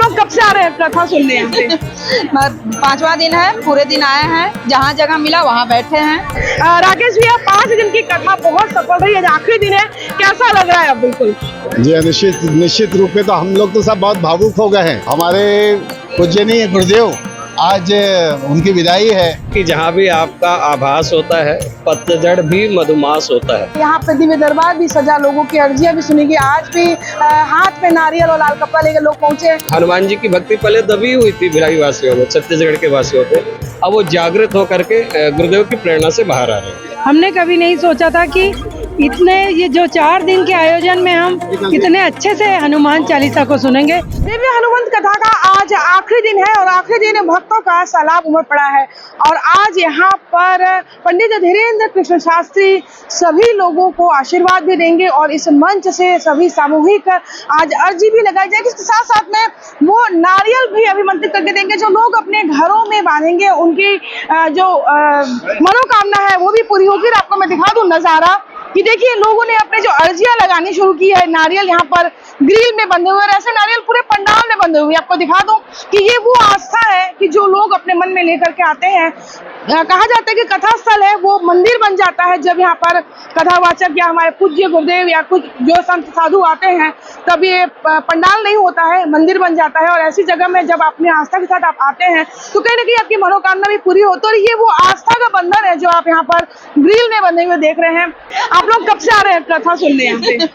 लोग कब से आ रहे हैं कथा सुनने यहाँ पे? 5वां दिन है, पूरे दिन आए हैं, जहाँ जगह मिला वहाँ बैठे हैं। राकेश भैया, 5 दिन की कथा बहुत सफल रही है, आखिरी दिन है, कैसा लग रहा है अब? बिल्कुल जी, निश्चित रूप में तो हम लोग तो सब बहुत भावुक हो गए हैं। हमारे पूजनीय गुरुदेव आज उनकी विदाई है कि जहाँ भी आपका आभास होता है पतझड़ भी मधुमास होता है। यहाँ पे दिव्य दरबार भी सजा, लोगों की अर्जियां भी सुनी गई। आज भी हाथ पे नारियल और लाल कपड़ा लेकर लोग पहुंचे। हनुमान जी की भक्ति पहले दबी हुई थी भिलाई वासियों में, छत्तीसगढ़ के वासियों पे, अब वो जागृत होकर के गुरुदेव की प्रेरणा से बाहर आ रहे हैं। हमने कभी नहीं सोचा था कि इतने ये जो 4 दिन के आयोजन में हम इतने अच्छे से हनुमान चालीसा को सुनेंगे। दिव्य हनुमंत कथा का आज आखिरी दिन है और आखिरी दिन भक्तों का सैलाब उमड़ पड़ा है। और आज यहाँ पर पंडित धीरेन्द्र कृष्ण शास्त्री सभी लोगों को आशीर्वाद भी देंगे और इस मंच से सभी सामूहिक आज अर्जी भी लगाई जाएगी। इसके साथ साथ में वो नारियल भी अभिमंत्रित करके देंगे, जो लोग अपने घरों में बांधेंगे, उनकी जो मनोकामना है वो भी पूरी होगी। आपको मैं दिखा दूं नजारा कि देखिए, लोगों ने अपने जो अर्जियां लगानी शुरू की है। नारियल यहाँ पर ग्रिल में बंधे हुए, ऐसे नारियल पूरे पंडाल में बंधे हुए। आपको दिखा दूं कि ये वो आस्था है कि जो लोग अपने मन में लेकर के आते हैं। कहा जाता है कि कथा स्थल है वो मंदिर बन जाता है जब यहाँ पर कथावाचक या हमारे पूज्य गुरुदेव या कुछ जो संत साधु आते हैं, तब ये पंडाल नहीं होता है, मंदिर बन जाता है। और ऐसी जगह में जब अपनी आस्था के साथ आप आते हैं तो कहीं ना कहीं आपकी मनोकामना भी पूरी होती है। और ये वो आस्था का बंधन है जो आप यहाँ पर ग्रिल में बंधे हुए देख रहे हैं। आप लोग कब से आ रहे हैं कथा सुनने यहाँ पे?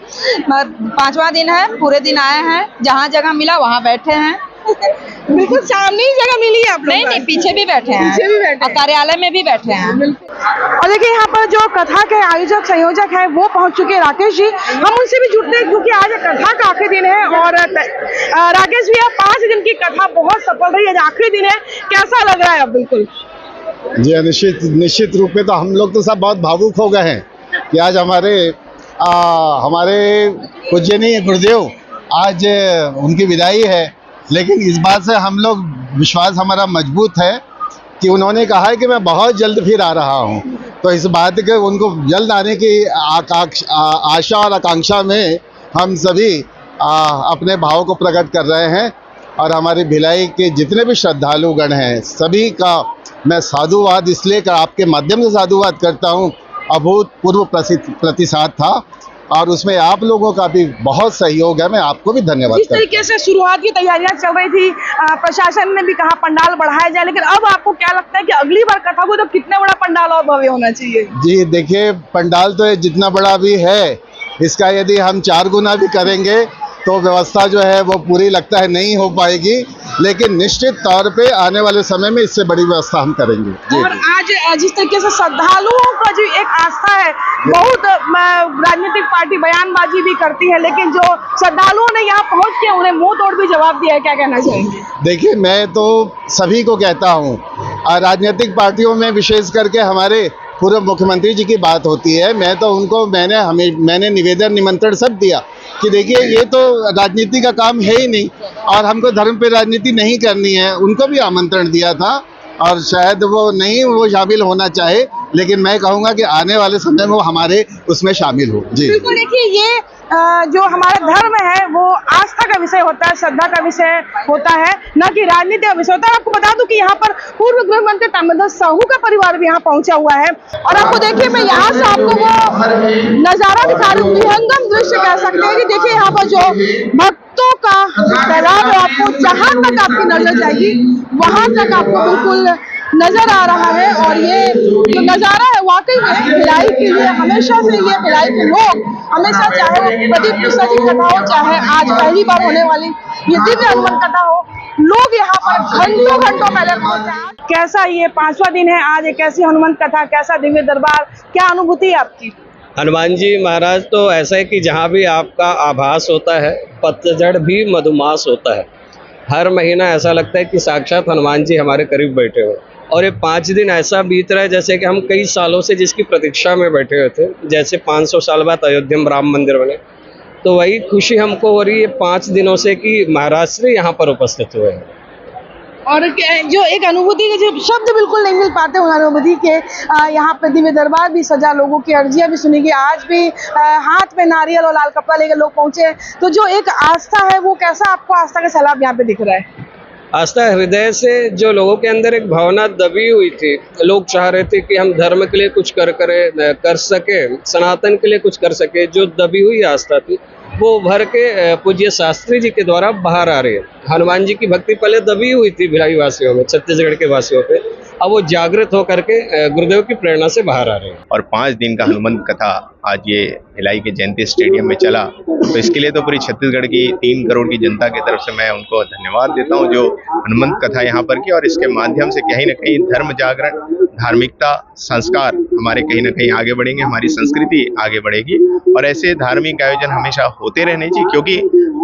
5वां दिन है, पूरे दिन आए हैं, जहाँ जगह मिला वहाँ बैठे हैं। बिल्कुल सामने ही जगह मिली है आप लोग? नहीं, पीछे भी बैठे हैं, पीछे भी बैठे और कार्यालय में भी बैठे हैं। और देखिए, यहाँ पर जो कथा के आयोजक संयोजक हैं वो पहुंच चुके हैं, राकेश जी। हम उनसे भी जुड़ते हैं क्योंकि आज कथा का आखिरी दिन है। और राकेश भैया, 5 दिन की कथा बहुत सफल रही है, आखिरी दिन है, कैसा लग रहा है अब? बिल्कुल जी, निश्चित रूप में तो हम लोग तो सब बहुत भावुक हो गए हैं कि आज हमारे पूजनीय गुरुदेव आज उनकी विदाई है। लेकिन इस बात से हम लोग विश्वास हमारा मजबूत है कि उन्होंने कहा है कि मैं बहुत जल्द फिर आ रहा हूं। तो इस बात के उनको जल्द आने की आशा और आकांक्षा में हम सभी अपने भाव को प्रकट कर रहे हैं। और हमारे भिलाई के जितने भी श्रद्धालुगण हैं सभी का मैं साधुवाद इसलिए आपके माध्यम से साधुवाद करता हूं। अभूतपूर्व प्रतिसाद था और उसमें आप लोगों का भी बहुत सहयोग है, मैं आपको भी धन्यवाद जिस तरीके से शुरुआत की तैयारियां चल रही थी, प्रशासन ने भी कहा पंडाल बढ़ाया जाए, लेकिन अब आपको क्या लगता है कि अगली बार कथा को तो कितना बड़ा पंडाल और भव्य होना चाहिए? जी देखिए, पंडाल तो जितना बड़ा भी है, इसका यदि हम 4 गुना भी करेंगे तो व्यवस्था जो है वो पूरी लगता है नहीं हो पाएगी। लेकिन निश्चित तौर पे आने वाले समय में इससे बड़ी व्यवस्था हम करेंगे। जी, और आज जिस तरीके से श्रद्धालुओं का जो एक आस्था है, बहुत राजनीतिक पार्टी बयानबाजी भी करती है, लेकिन जो श्रद्धालुओं ने यहाँ पहुँच के उन्हें मुंह तोड़ भी जवाब दिया है, क्या कहना चाहेंगे? देखिए, मैं तो सभी को कहता हूँ, राजनीतिक पार्टियों में विशेष करके हमारे पूर्व मुख्यमंत्री जी की बात होती है, मैं तो उनको मैंने निवेदन निमंत्रण सब दिया कि देखिए, ये तो राजनीति का काम है ही नहीं और हमको धर्म पे राजनीति नहीं करनी है। उनको भी आमंत्रण दिया था और शायद वो शामिल होना चाहे, लेकिन मैं कहूँगा कि आने वाले समय में वो हमारे उसमें शामिल हो। जी बिल्कुल, देखिए, ये जो हमारा धर्म है वो आस्था का विषय होता है, श्रद्धा का विषय होता है, न कि राजनीति का विषय होता है। आपको बता दूं कि यहाँ पर पूर्व गृह मंत्री ताम्रध्वज साहू का परिवार भी यहाँ पहुंचा हुआ है। और आपको देखिए, मैं यहाँ से आपको वो नजारा दिखा रही हूँ, विहंगम दृश्य कह सकते हैं कि देखिए यहाँ पर जो भक्तों का तालाब है, आपको जहाँ तक आपकी नजर जाएगी वहां तक आपको बिल्कुल नजर आ रहा है। और ये जो नजारा है वाकई में भिलाई के लिए हमेशा से, ये भिलाई के लोग हमेशा, चाहे वो प्रदीप मिश्रा जी कथा हो, चाहे आज पहली बार होने वाली ये दिव्य हनुमान कथा हो, लोग यहाँ पर घंटों पहले पहुंचे। कैसा ये 5वां दिन है आज, एक ऐसी हनुमान कथा, कैसा दिव्य दरबार, क्या अनुभूति है आपकी? हनुमान जी महाराज तो ऐसा है कि जहाँ भी आपका आभास होता है पतझड़ भी मधुमास होता है। हर महीना ऐसा लगता है कि साक्षात हनुमान जी हमारे करीब बैठे हो। और ये 5 दिन ऐसा बीत रहा है जैसे कि हम कई सालों से जिसकी प्रतीक्षा में बैठे हुए थे। जैसे 500 साल बाद अयोध्या में राम मंदिर बने, तो वही खुशी हमको हो रही है 5 दिनों से कि महाराज श्री यहाँ पर उपस्थित हुए हैं। और जो एक अनुभूति के जो शब्द बिल्कुल नहीं मिल पाते उन अनुभूति के, यहाँ पे दिव्य दरबार भी सजा, लोगों की अर्जियां भी सुनी गई। आज भी हाथ में नारियल और लाल कपड़ा लेकर लोग पहुंचे हैं। तो जो एक आस्था है, वो कैसा आपको आस्था का सैलाब यहाँ पे दिख रहा है? आस्था हृदय से, जो लोगों के अंदर एक भावना दबी हुई थी, लोग चाह रहे थे कि हम धर्म के लिए कुछ कर सके, सनातन के लिए कुछ कर सके, जो दबी हुई आस्था थी वो भर के पूज्य शास्त्री जी के द्वारा बाहर आ रही है। हनुमान जी की भक्ति पहले दबी हुई थी भिलाई वासियों में, छत्तीसगढ़ के वासियों पे, अब वो जागृत होकर के गुरुदेव की प्रेरणा से बाहर आ रहे हैं। और 5 दिन का हनुमंत कथा आज ये भिलाई के जयंती स्टेडियम में चला, तो इसके लिए तो पूरी छत्तीसगढ़ की 3 करोड़ की जनता की तरफ से मैं उनको धन्यवाद देता हूँ जो हनुमंत कथा यहाँ पर की, और इसके माध्यम से कहीं ना कहीं धर्म जागरण, धार्मिकता, संस्कार हमारे कहीं ना कहीं आगे बढ़ेंगे, हमारी संस्कृति आगे बढ़ेगी। और ऐसे धार्मिक आयोजन हमेशा होते रहने चाहिए, क्योंकि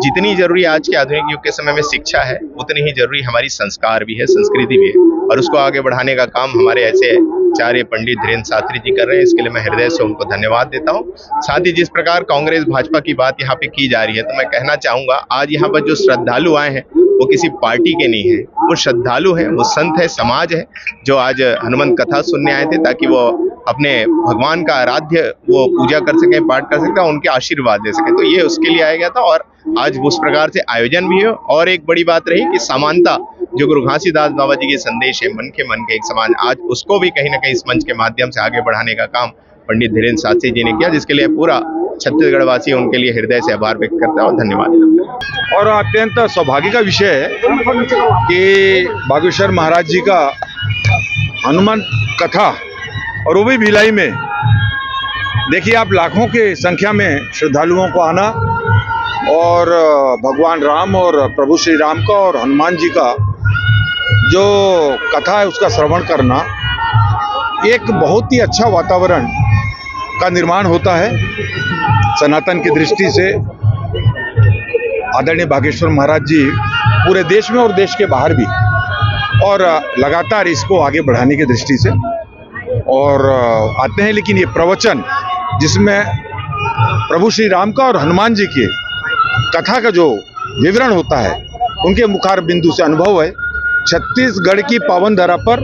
जितनी जरूरी आज के आधुनिक युग के समय में शिक्षा है, उतनी ही जरूरी हमारी संस्कार भी है, संस्कृति भी है, और उसको आगे बढ़ाने का काम हमारे ऐसे आचार्य पंडित धीरेन्द्र शास्त्री जी कर रहे हैं। इसके लिए मैं हृदय से उनको धन्यवाद देता हूँ। साथ ही जिस प्रकार कांग्रेस भाजपा की बात यहाँ पे की जा रही है, तो मैं कहना चाहूंगा आज यहाँ पर जो श्रद्धालु आए हैं वो किसी पार्टी के नहीं है, वो श्रद्धालु हैं, वो संत है, समाज है, जो आज हनुमंत कथा सुनने आए थे ताकि वो अपने भगवान का आराध्य वो पूजा कर सके, पाठ कर सके, उनके आशीर्वाद ले सके। तो ये उसके लिए आया गया था और आज उस प्रकार से आयोजन भी हो। और एक बड़ी बात रही कि समानता, जो गुरु घासीदास बाबा जी के संदेश है, मन के एक समान, आज उसको भी कहीं ना कहीं इस मंच के माध्यम से आगे बढ़ाने का काम पंडित धीरेन्द्र शास्त्री जी ने किया, जिसके लिए पूरा छत्तीसगढ़ वासी उनके लिए हृदय से आभार व्यक्त करता है और धन्यवाद। और अत्यंत सौभाग्य का विषय है कि बागेश्वर महाराज जी का हनुमान कथा, और वो भी भिलाई में। देखिए आप, लाखों के संख्या में श्रद्धालुओं को आना और भगवान राम और प्रभु श्री राम का और हनुमान जी का जो कथा है उसका श्रवण करना, एक बहुत ही अच्छा वातावरण का निर्माण होता है। सनातन की दृष्टि से आदरणीय बागेश्वर महाराज जी पूरे देश में और देश के बाहर भी, और लगातार इसको आगे बढ़ाने की दृष्टि से और आते हैं। लेकिन ये प्रवचन जिसमें प्रभु श्री राम का और हनुमान जी की कथा का जो विवरण होता है, उनके मुखार बिंदु से अनुभव है छत्तीसगढ़ की पावन धरा पर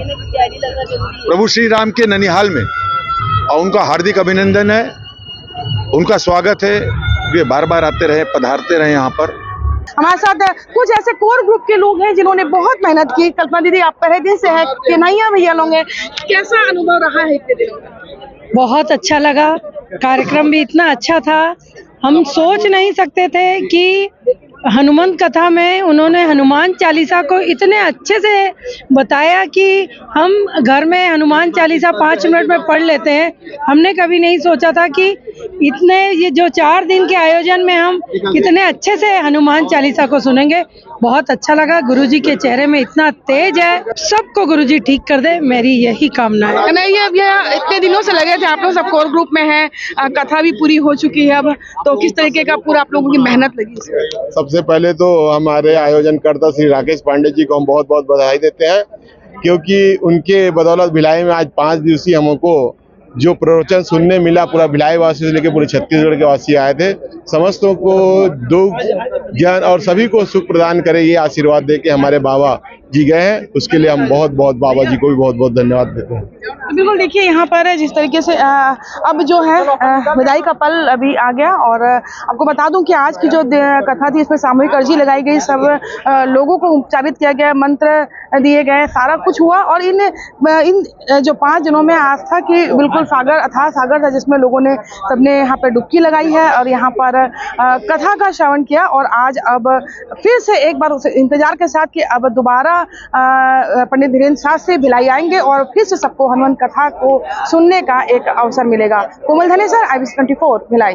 प्रभु श्री राम के ननिहाल में, और उनका हार्दिक अभिनंदन है, उनका स्वागत है। वे बार बार आते रहे, पधारते रहे यहाँ पर। हमारे साथ कुछ ऐसे कोर ग्रुप के लोग हैं जिन्होंने बहुत मेहनत की। कल्पना दीदी, आप पहले दिन से है, कन्हैया भैया लोग हैं, कैसा अनुभव रहा है इतने दिनों का? बहुत अच्छा लगा, कार्यक्रम भी इतना अच्छा था। हम सोच नहीं सकते थे कि हनुमान कथा में उन्होंने हनुमान चालीसा को इतने अच्छे से बताया कि हम घर में हनुमान चालीसा 5 मिनट में पढ़ लेते हैं। हमने कभी नहीं सोचा था कि इतने, ये जो 4 दिन के आयोजन में हम कितने अच्छे से हनुमान चालीसा को सुनेंगे। बहुत अच्छा लगा। गुरुजी के चेहरे में इतना तेज है, सबको गुरुजी ठीक कर दे, मेरी यही कामना है। कन्हैया भैया, इतने दिनों से लगे थे, आप लोग सब कोर ग्रुप में हैं, कथा भी पूरी हो चुकी है अब, तो किस तरीके का पूरा आप लोगों की मेहनत लगी? सबसे पहले तो हमारे आयोजनकर्ता श्री राकेश पांडे जी को हम बहुत बहुत बधाई देते हैं, क्योंकि उनके बदौलत भिलाई में आज 5 दिवसीय हमको जो प्रवचन सुनने मिला, पूरा भिलाई वासी से लेकर पूरे छत्तीसगढ़ के वासी आए थे। समस्तों को दुख ज्ञान और सभी को सुख प्रदान करे, ये आशीर्वाद दे के हमारे बाबा जी गए हैं। उसके लिए हम बहुत बहुत बाबा जी को भी बहुत बहुत धन्यवाद देते हैं। बिल्कुल, देखिए यहाँ पर जिस तरीके से अब जो है विदाई का पल अभी आ गया, और आपको बता दूं कि आज की जो कथा थी इसमें सामूहिक अर्जी लगाई गई, सब लोगों को उपचारित किया गया, मंत्र दिए गए, सारा कुछ हुआ। और इन जो 5 दिनों में आस्था की बिल्कुल सागर, अथाह सागर था, जिसमें लोगों ने सबने यहाँ पर डुबकी लगाई है और यहाँ पर कथा का श्रवण किया। और आज अब फिर से एक बार इंतजार के साथ कि अब दोबारा पंडित धीरेन्द्र शास्त्री भिलाई आएंगे और फिर से सबको हनुमान कथा को सुनने का एक अवसर मिलेगा। कोमल धनेसर, IBC 24 भिलाई।